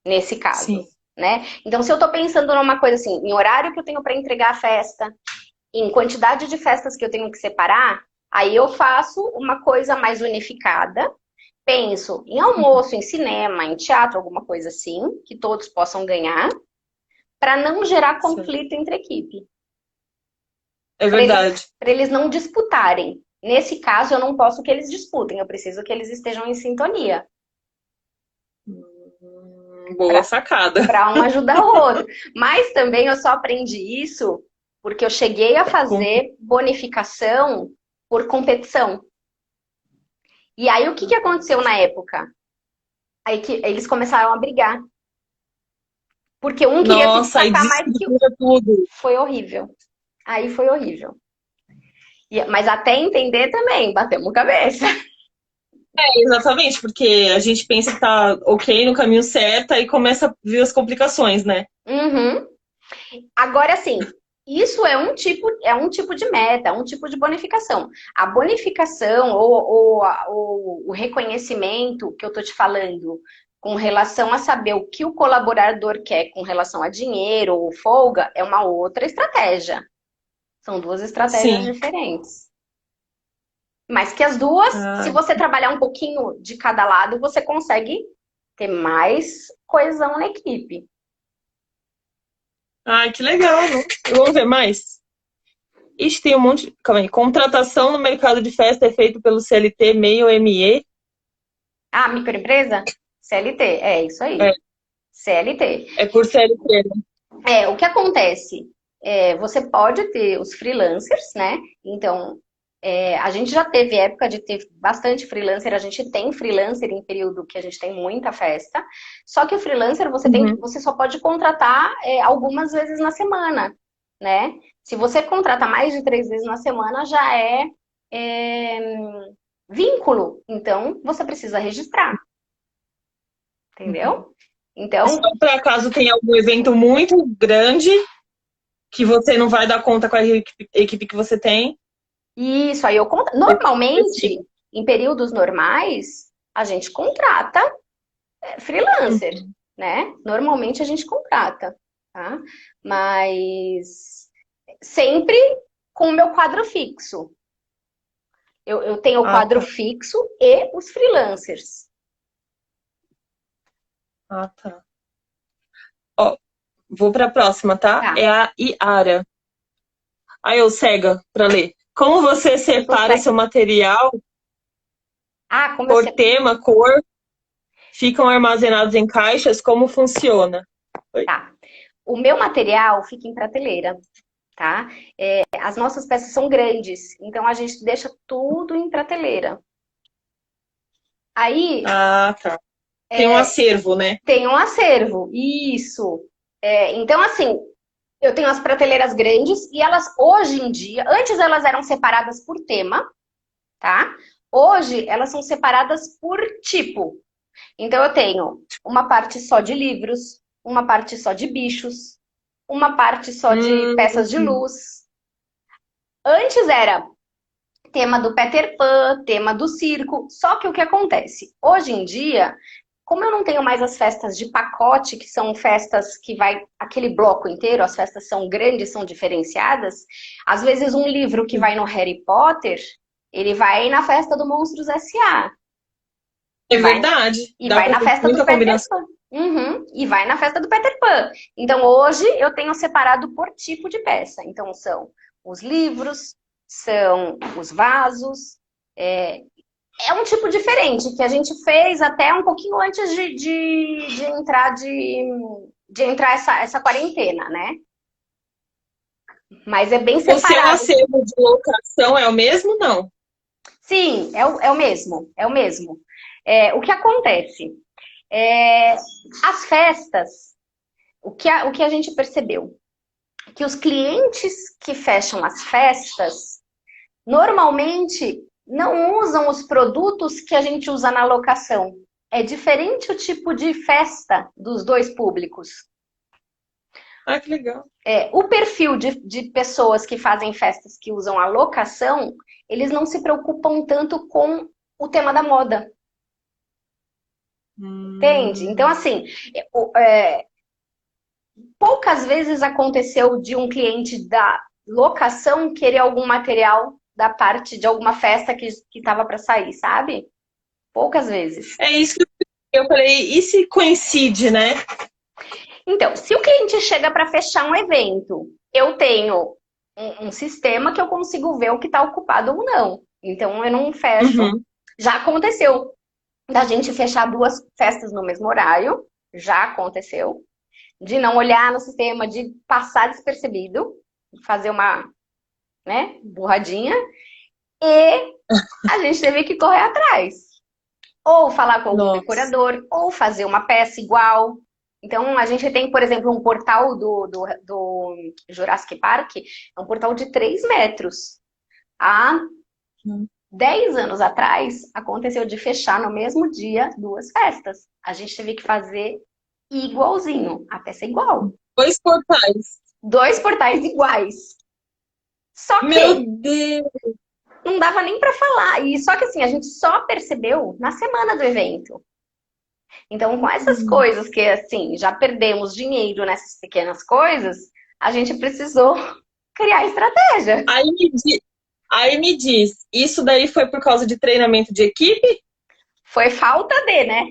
nesse caso, Sim. né? Então, se eu estou pensando numa coisa assim, em horário que eu tenho para entregar a festa, em quantidade de festas que eu tenho que separar, aí eu faço uma coisa mais unificada. Penso em almoço, em cinema, em teatro, alguma coisa assim, que todos possam ganhar, para não gerar Sim. conflito entre equipe. É Para eles, verdade. para eles não disputarem. Nesse caso, eu não posso que eles disputem, eu preciso que eles estejam em sintonia. Boa sacada. Para um ajudar o outro. Mas também eu só aprendi isso porque eu cheguei a fazer bonificação por competição. E aí, o que aconteceu na época? Aí que eles começaram a brigar. Porque um queria se Nossa, aí destacar mais que o. desestrutura tudo. Foi horrível. Aí foi horrível. Mas até entender também, batemos cabeça. Exatamente, porque a gente pensa que tá ok no caminho certo e começa a vir as complicações, né? Uhum. Agora, assim, isso é um tipo de meta, um tipo de bonificação. A bonificação ou o reconhecimento que eu tô te falando com relação a saber o que o colaborador quer com relação a dinheiro ou folga, é uma outra estratégia. São duas estratégias Sim. diferentes. Mas que as duas, se Ah, você trabalhar um pouquinho de cada lado, você consegue ter mais coesão na equipe. ai, que legal, né? Vamos ver mais? Ixi, tem um monte. Calma aí. Contratação no mercado de festa é feito pelo CLT, MEI ou ME? Ah, microempresa? CLT, é isso É, aí. CLT. é por CLT, né? O que acontece? Você pode ter os freelancers, né? Então, a gente já teve época de ter bastante freelancer, a gente tem freelancer em período que a gente tem muita festa, só que o freelancer Uhum. você só pode contratar algumas vezes na semana, né? Se você contrata mais de 3 vezes na semana, já é vínculo, então você precisa registrar, Uhum. entendeu? E só Então, por acaso tem algum evento muito grande que você não vai dar conta com a equipe que você tem? isso aí eu conto. Ou que precisa? Normalmente, em períodos normais, a gente contrata freelancer, Uhum. né? Normalmente a gente contrata, tá? Mas sempre com o meu quadro fixo. Eu tenho o Ah, quadro tá. fixo e os freelancers. Ah, tá. Ó, vou para a próxima, tá? Tá, É a Iara. Aí eu cega para ler. Como você eu tô separa seu cega. material Ah, como eu por sei. tema, cor? Ficam armazenados em caixas? Como funciona? Oi. Tá. O meu material fica em prateleira, tá? As nossas peças são grandes, então a gente deixa tudo em prateleira. Aí Ah, tá. Tem um acervo, né? tem um acervo, isso. Então, assim, eu tenho as prateleiras grandes e elas hoje em dia, antes elas eram separadas por tema, tá? Hoje elas são separadas por tipo. Então eu tenho uma parte só de livros, uma parte só de bichos, uma parte só de peças de Hum, luz. Antes era tema do Peter Pan, tema do circo. Só que o que acontece? Hoje em dia, como eu não tenho mais as festas de pacote, que são festas que vai aquele bloco inteiro, as festas são grandes, são diferenciadas, às vezes um livro que vai no Harry Potter, ele vai na festa do Monstros S.A. e é vai verdade. e Dá vai pra na fazer festa do muita Peter combinação. Pan. Uhum, e vai na festa do Peter Pan. Então hoje eu tenho separado por tipo de peça. Então são os livros, são os vasos, é, é um tipo diferente, que a gente fez até um pouquinho antes de entrar essa quarentena, né? Mas é bem O seu separado. acervo de locação é o mesmo? Não. Sim, é o mesmo, é o mesmo. O que acontece? As festas, o que a gente percebeu? Que os clientes que fecham as festas, normalmente não usam os produtos que a gente usa na locação. É diferente o tipo de festa dos dois públicos. Ah, que legal. O perfil de pessoas que fazem festas que usam a locação, eles não se preocupam tanto com o tema da moda, entende? Então, Hum. assim, poucas vezes aconteceu de um cliente da locação querer algum material da parte de alguma festa que estava para sair, sabe? Poucas vezes. É isso que eu falei. E se coincide, né? Então, se o cliente chega para fechar um evento, eu tenho um sistema que eu consigo ver o que está ocupado ou não. Então, eu não fecho. Uhum. Já aconteceu da gente fechar duas festas no mesmo horário. Já aconteceu. De não olhar no sistema, de passar despercebido, fazer uma, né, burradinha. E a gente teve que correr atrás. Ou falar com algum Nossa. decorador, ou fazer uma peça igual. Então, a gente tem, por exemplo, um portal do Jurassic Park, é um portal de 3 metros. Há 10 anos atrás, aconteceu de fechar no mesmo dia duas festas. A gente teve que fazer igualzinho, a peça é igual. Dois portais. Dois portais iguais. Só Meu que Deus. não dava nem para falar. E só que assim, a gente só percebeu na semana do evento. Então, com essas Hum. coisas que, assim, já perdemos dinheiro nessas pequenas coisas, a gente precisou criar estratégia. Aí me, aí me diz, isso daí foi por causa de treinamento de equipe? Foi falta de, né?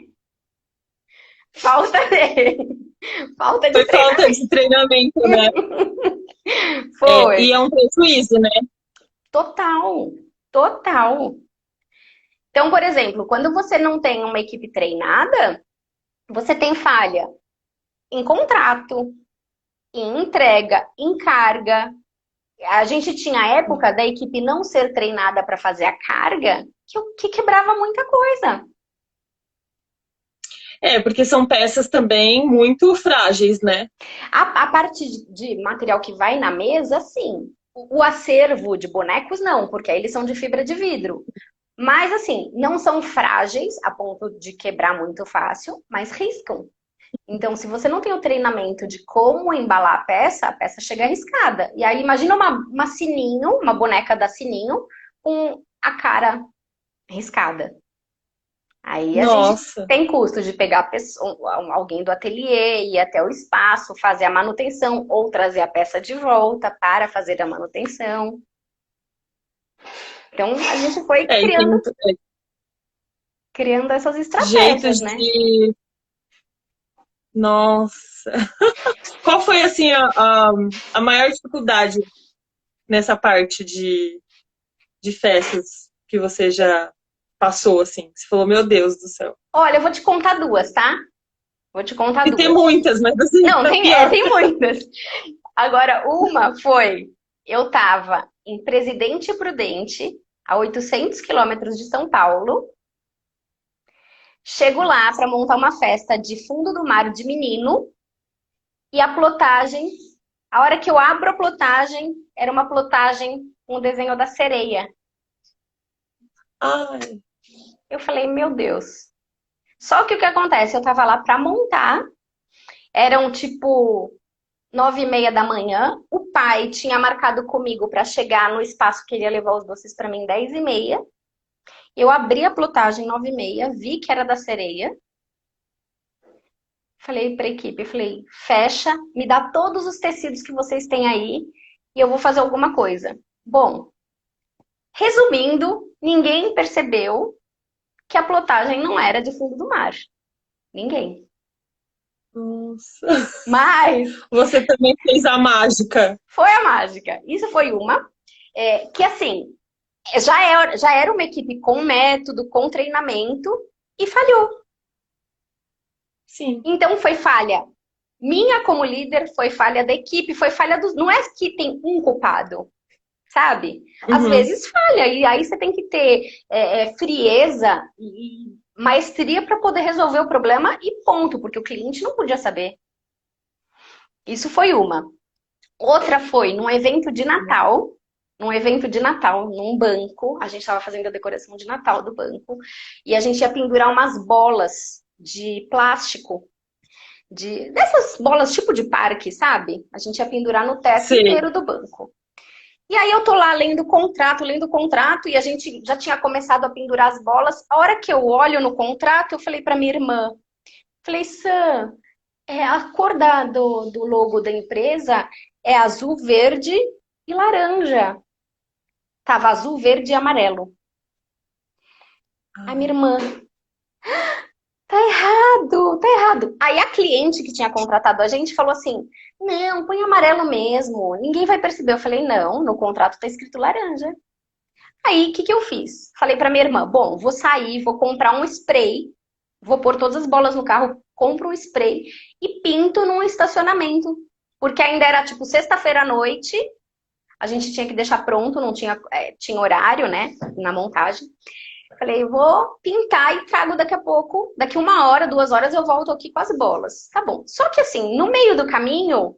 Falta de. Falta de Foi falta treinamento. de treinamento, né? É, Foi. e é um prejuízo, né? Total. Total. Então, por exemplo, quando você não tem uma equipe treinada, você tem falha em contrato, em entrega, em carga. A gente tinha a época da equipe não ser treinada para fazer a carga, que quebrava muita coisa. É, porque são peças também muito frágeis, né? A parte de material que vai na mesa, sim. O acervo de bonecos, não, porque aí eles são de fibra de vidro. Mas, assim, não são frágeis a ponto de quebrar muito fácil, mas riscam. Então, se você não tem o treinamento de como embalar a peça chega arriscada. E aí, imagina uma Sininho, uma boneca da Sininho, com a cara riscada. Aí a gente Nossa. tem custo de pegar alguém do ateliê, ir até o espaço, fazer a manutenção ou trazer a peça de volta para fazer a manutenção. Então, a gente foi É, e tem muito criando essas jeitos estratégias, né? de. Nossa. Qual foi, assim, a maior dificuldade nessa parte de festas que você já passou, assim? Você falou, meu Deus do céu. Olha, eu vou te contar duas, tá? Vou te contar E tem duas. muitas, mas assim, Não, a tem, pior. tem muitas. Agora, uma foi, eu estava em Presidente Prudente, a 800 quilômetros de São Paulo. Chego lá para montar uma festa de fundo do mar de menino e a plotagem, a hora que eu abro a plotagem, era uma plotagem com o desenho da sereia. Ai, Eu falei, meu Deus. Só que o que acontece? Eu estava lá para montar, eram tipo 9h30 da manhã. O pai tinha marcado comigo para chegar no espaço que ele ia levar os doces para mim 10h30. Eu abri a plotagem 9h30, vi que era da sereia. Falei para a equipe, falei, fecha, me dá todos os tecidos que vocês têm aí e eu vou fazer alguma coisa. Bom, resumindo, ninguém percebeu que a plotagem não era de fundo do mar. Ninguém. nossa. Mas Você também fez a mágica. foi a mágica. Isso foi uma. Que assim, já era uma equipe com método, com treinamento e falhou. Sim. Então foi falha minha como líder, foi falha da equipe, foi falha dos. Não é que tem um culpado, sabe? Às Uhum. vezes falha, e aí você tem que ter frieza e maestria para poder resolver o problema e ponto, porque o cliente não podia saber. Isso foi uma. Outra foi num evento de Natal. Num evento de Natal, num banco, a gente estava fazendo a decoração de Natal do banco, e a gente ia pendurar umas bolas de plástico dessas bolas tipo de parque, sabe? A gente ia pendurar no teto Sei. inteiro do banco. E aí eu tô lá lendo o contrato, e a gente já tinha começado a pendurar as bolas. A hora que eu olho no contrato, eu falei para minha irmã, falei, Sam, a cor do logo da empresa é azul, verde e laranja. Tava azul, verde e amarelo. A minha irmã, tá errado, tá errado. Aí a cliente que tinha contratado a gente falou assim: não, põe amarelo mesmo, ninguém vai perceber. Eu falei: não, no contrato tá escrito laranja. Aí o que que eu fiz? Falei pra minha irmã: bom, vou sair, vou comprar um spray, vou pôr todas as bolas no carro, compro um spray e pinto num estacionamento. Porque ainda era tipo sexta-feira à noite, a gente tinha que deixar pronto, não tinha, tinha horário, né, na montagem. Falei, vou pintar e trago daqui a pouco, daqui 1 hora, 2 horas eu volto aqui com as bolas. Tá bom. Só que assim, no meio do caminho,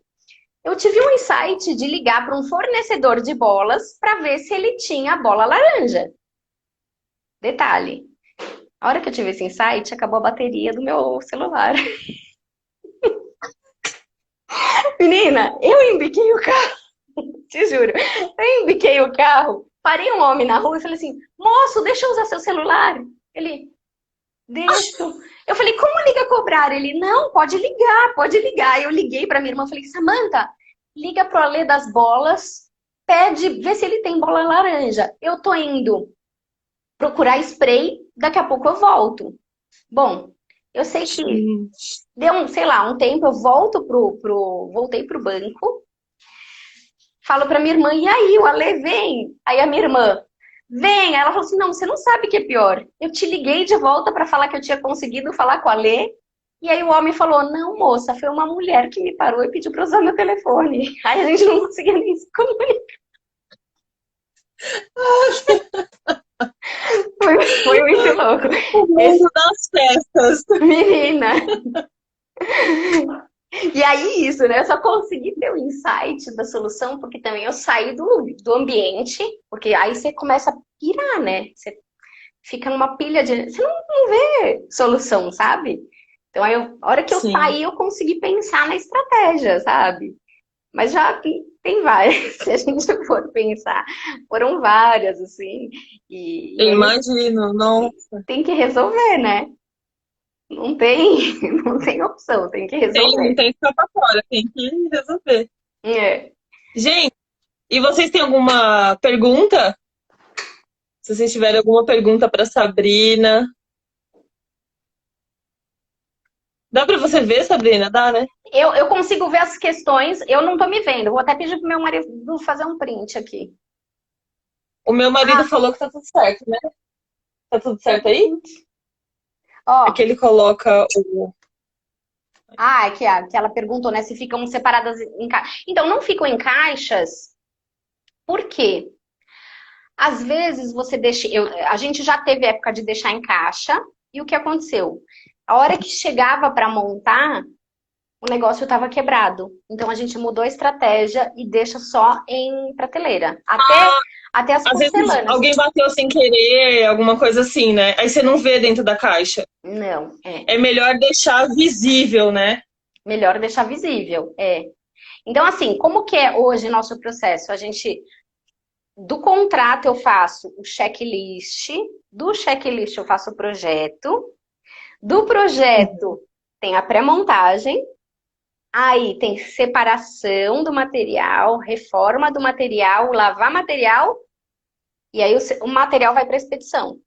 eu tive um insight de ligar para um fornecedor de bolas para ver se ele tinha a bola laranja. Detalhe, a hora que eu tive esse insight, acabou a bateria do meu celular. Menina, eu embiquei o carro, te juro. Eu embiquei o carro, parei um homem na rua e falei assim, moço, deixa eu usar seu celular. Ele, Deixo. Eu falei, como liga cobrar? Ele, não, pode ligar, pode ligar. Eu liguei pra minha irmã, falei, Samantha, liga pro Alê das bolas, pede, vê se ele tem bola laranja. Eu tô indo procurar spray, daqui a pouco eu volto. Bom, eu sei que deu sei lá, um tempo, eu voltei pro banco, falo pra minha irmã, e aí, o Ale vem? Aí a minha irmã, vem. Aí ela falou assim, não, você não sabe o que é pior. Eu te liguei de volta pra falar que eu tinha conseguido falar com a Ale, e aí o homem falou, não, moça, foi uma mulher que me parou e pediu pra usar meu telefone. Aí a gente não conseguia nem se comunicar. Foi muito louco. O mundo das festas. Menina, e aí, isso, né? Eu só consegui ter o insight da solução, porque também eu saí do ambiente, porque aí você começa a pirar, né? Você fica numa pilha de. Você não vê solução, sabe? Então, aí, a hora que eu Sim. saí, eu consegui pensar na estratégia, sabe? Mas já tem várias, se a gente for pensar. Foram várias, assim. E Eu aí imagino, não. tem que resolver, né? Não tem, não tem opção, tem que Não resolver. tem que ficar pra fora, tem que resolver. É. Gente, e vocês têm alguma pergunta? Se vocês tiverem alguma pergunta para Sabrina. Dá para você ver, Sabrina? Dá, né? Eu consigo ver as questões, eu não tô me vendo. Vou até pedir pro meu marido fazer um print aqui. O meu marido Ah, falou que tá tudo certo, né? Tá tudo tá certo aí? É que ó. ele coloca o. Ah, que ela perguntou, né, se ficam separadas em caixas. Então, não ficam em caixas, por quê? Às vezes você deixa. A gente já teve época de deixar em caixa, e o que aconteceu? A hora que chegava para montar, o negócio estava quebrado. Então a gente mudou a estratégia e deixa só em prateleira. Até as Às vezes porcelanas. alguém bateu sem querer, alguma coisa assim, né? Aí você não vê dentro da caixa. Não, é. É melhor deixar visível, né? Melhor deixar visível. É. Então, assim, como que é hoje nosso processo? A gente, do contrato eu faço o checklist, do checklist eu faço o projeto, do projeto tem a pré-montagem, aí tem separação do material, reforma do material, lavar material, e aí o material vai para expedição.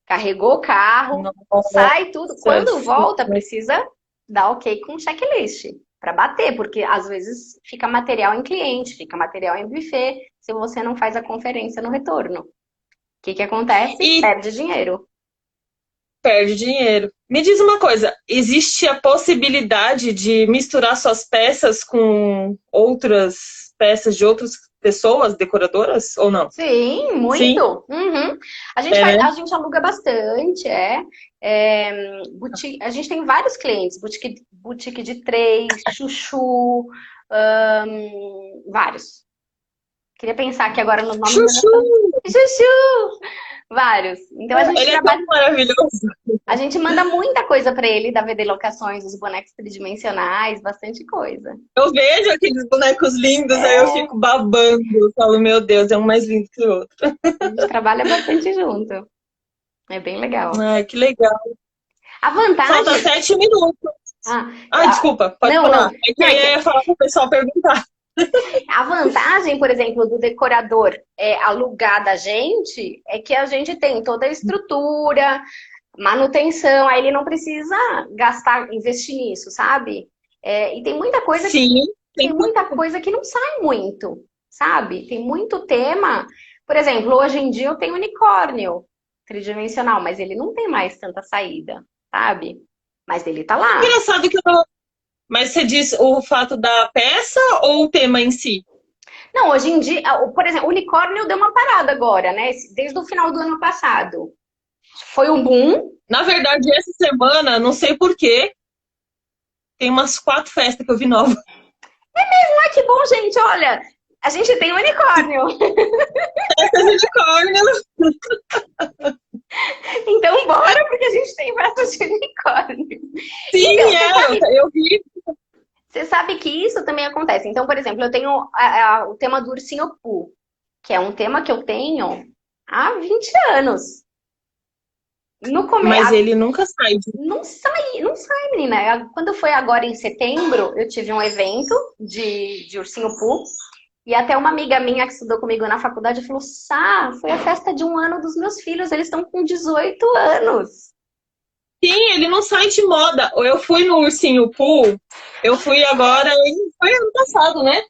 Carregou o carro, Nossa, sai tudo. Quando volta, precisa dar ok com o checklist para bater, porque às vezes fica material em cliente, fica material em buffet, se você não faz a conferência no retorno. O que que acontece? e Perde dinheiro. perde dinheiro. Me diz uma coisa, existe a possibilidade de misturar suas peças com outras peças de outras pessoas, decoradoras, ou não? Sim, Sim, muito. Uhum. é, né? A gente aluga bastante, a gente tem vários clientes, boutique de três, chuchu, vários. Queria pensar aqui agora nos nomes da Chuchu! chuchu, vários. Então Ele é tão maravilhoso. a gente manda muita coisa para ele da VD Locações, os bonecos tridimensionais, bastante coisa. Eu vejo aqueles bonecos lindos, aí eu É, fico babando. Eu falo, meu Deus, é um mais lindo que o outro. a gente trabalha bastante junto. É bem legal. Ai, que legal. A Falta vantagem. 7 minutos. Ah, Ah, desculpa, pode não, não. falar. É que Não, aí é eu que ia falar pro pessoal perguntar. a vantagem, por exemplo, do decorador alugar da gente é que a gente tem toda a estrutura, manutenção, aí ele não precisa gastar, investir nisso, sabe? E Sim, tem tem muita coisa que não sai muito, sabe? Tem muito tema. Por exemplo, hoje em dia eu tenho unicórnio tridimensional, mas ele não tem mais tanta saída, sabe? Mas ele tá lá. engraçado que eu não. Mas você diz o fato da peça ou o tema em si? Não, hoje em dia, por exemplo, o unicórnio deu uma parada agora, né? Desde o final do ano passado. Foi um boom. Na verdade, essa semana, não sei por quê, tem umas 4 festas que eu vi nova. Ai, que bom, gente, olha, a gente tem unicórnio. Festas de unicórnio. Então, bora, porque a gente tem festas de unicórnio. Sim, Então, eu vi. você sabe que isso também acontece. Então, por exemplo, eu tenho o tema do ursinho Pooh, que é um tema que eu tenho há 20 anos. No Mas começo, ele nunca sai de... não sai, menina. Quando foi agora em setembro, eu tive um evento de ursinho Poo. E até uma amiga minha que estudou comigo na faculdade falou: Sá, foi a festa de 1 ano dos meus filhos, eles estão com 18 anos. Sim, ele não sai de moda. Eu fui no Ursinho Pooh, eu fui agora, foi ano passado, né?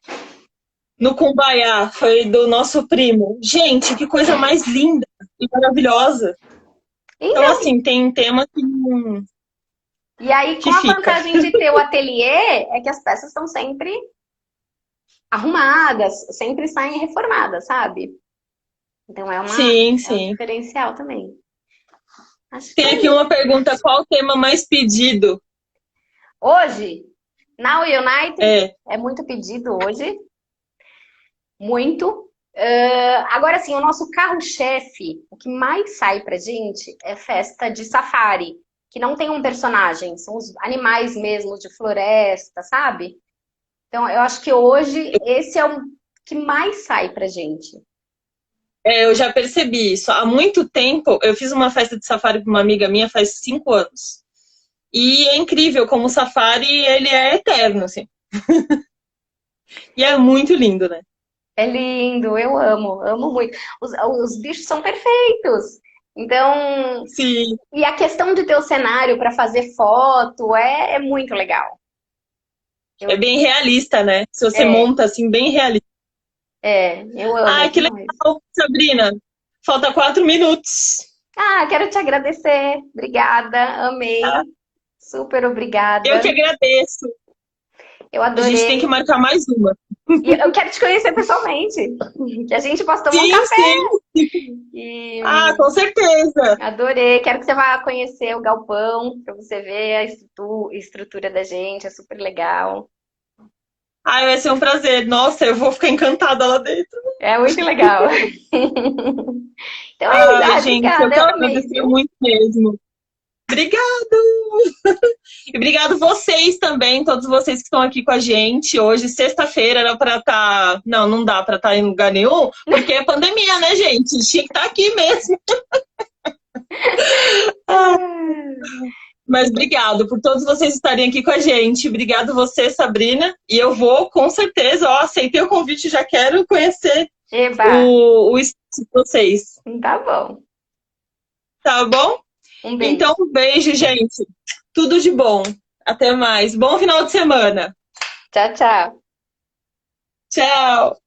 No Cumbaiá, foi do nosso primo. Gente, que coisa mais linda e maravilhosa. Então, Então, assim, tem tema e aí, com que a fica. vantagem de ter o ateliê, é que as peças estão sempre arrumadas, sempre saem reformadas, sabe? Então Sim, é um sim. diferencial também. Acho que Tem é aqui isso. uma pergunta: qual o tema mais pedido? Hoje, na United, É, é muito pedido hoje, muito. Agora, sim, o nosso carro-chefe, o que mais sai pra gente é festa de safari, que não tem um personagem, são os animais mesmo de floresta, sabe? Então, eu acho que hoje esse é o que mais sai pra gente. eu já percebi isso. Há muito tempo, eu fiz uma festa de safari para uma amiga minha faz 5 anos. E é incrível como o safari, ele é eterno, assim. E é muito lindo, né? É lindo, eu amo muito. Os bichos são perfeitos. Então, Sim, e a questão de ter o cenário para fazer foto é muito legal. é Eu, bem realista, né? Se você é, monta assim, bem realista. eu amo Ai, que demais. legal, Sabrina. Falta 4 minutos. Ah, quero te agradecer. Obrigada, amei. Super Eu obrigada. que agradeço. Eu A gente tem que adorei. marcar mais uma. E eu quero te conhecer pessoalmente. Que a gente possa tomar um Sim, café. sim. E Ah, com certeza. adorei. Quero que você vá conhecer o galpão, para você ver a estrutura da gente. É super legal. Ai, vai ser um prazer. Nossa, eu vou ficar encantada lá dentro. É muito legal. Então é isso. Ai, Ah, gente, eu obrigada. Eu quero amei, agradecer viu? muito mesmo. Obrigado! E obrigado vocês também, todos vocês que estão aqui com a gente. Hoje, sexta-feira, era para estar. Não, não dá para estar em lugar nenhum, porque é pandemia, né, gente? Tinha que estar aqui mesmo. Mas obrigado por todos vocês estarem aqui com a gente. Obrigado você, Sabrina. E eu vou, com certeza, ó, aceitei o convite, já quero conhecer Eba, o espaço de vocês. tá bom. Tá bom? Um Então, beijo. um beijo, gente. Tudo de bom. Até mais. Bom final de semana. Tchau, tchau. Tchau.